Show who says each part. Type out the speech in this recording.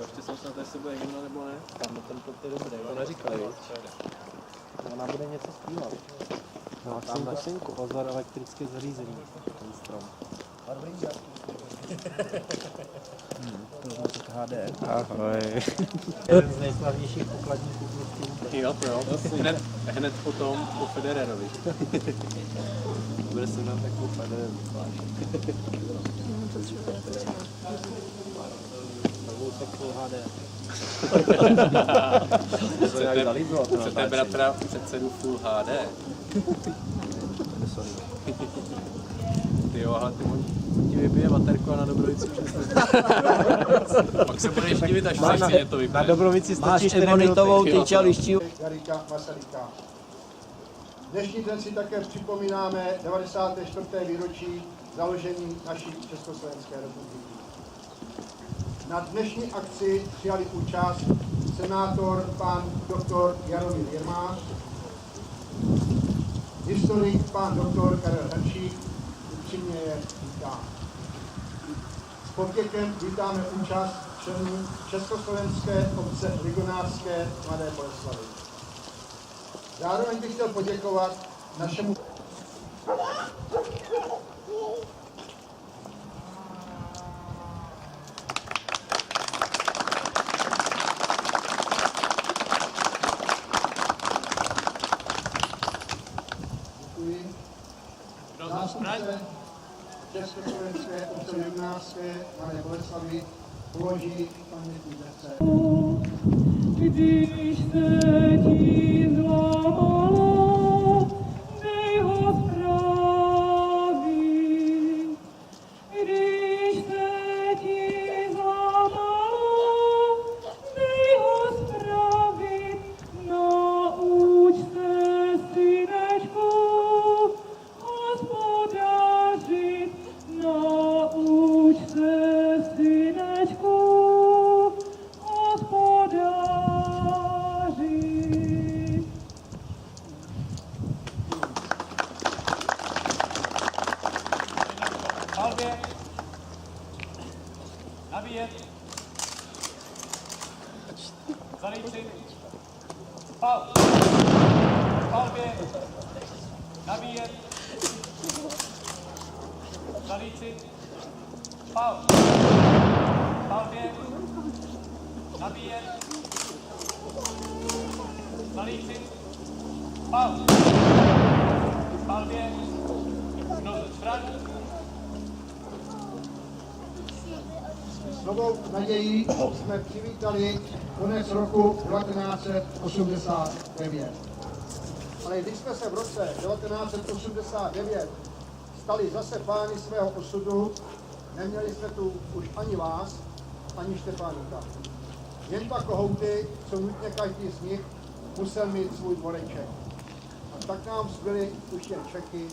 Speaker 1: ještě jsem se na to, jestli bude hymna nebo ne.
Speaker 2: Tam ten pot je dobrý.
Speaker 1: To neříkali, víš?
Speaker 2: Ona bude něco zpívat. No, tam synku. Pozor, elektrické zařízení. Ten strom. To je HD.
Speaker 3: Ahoj.
Speaker 2: Jeden z nejslavnějších pokladníků klubů.
Speaker 1: Jo, to jo. Hned potom po Federerovi. Bude se nám takovou Federerovi zvlášť.
Speaker 2: Novou sekvou HD.
Speaker 1: Chcete bratra předsedu Full HD? Ty jo, ale ty ti vybije baterku a na Dobrovici přesně. Pak se budeš divit, až si to vypne.
Speaker 2: Na Dobrovici stačí 4
Speaker 4: ebonitovou
Speaker 2: minuty.
Speaker 4: tyč a lištího.
Speaker 5: Garika Masaryka. Dnešní den si také připomínáme 94. výročí založení naší Československé republiky. Na dnešní akci přijali účast senátor pan doktor Jaromír Jermáš, historik pan doktor Karel Hrčík, upřímně je vítám. S povděkem vítáme účast členů Československé obce Ligonářské Mladé Boleslavi. Zároveň bych chtěl poděkovat našemu zástupce Československé obce Ligonářské Mladé Boleslavi položí pamětní desce.
Speaker 6: Když se ti zlamalo, dej ho spravit. Když se ti zlamalo, dej ho spravit. Nauč se, synečku, hospodařit. Nauč se, synečku,
Speaker 7: Nabíjet. Zalíčit. Pal. Palbě. Nabíjet. Zalíčit. Pal. Palbě. Nabíjet. Zalíčit. Pal. Palbě. Noze švrat.
Speaker 5: S novou nadějí jsme přivítali konec roku 1989. Ale když jsme se v roce 1989 stali zase pány svého osudu, neměli jsme tu už ani vás, ani Štefánika. Jen dva kohouty, co nutně každý z nich musel mít svůj dvoreček. A tak nám zbyly už jen Čechy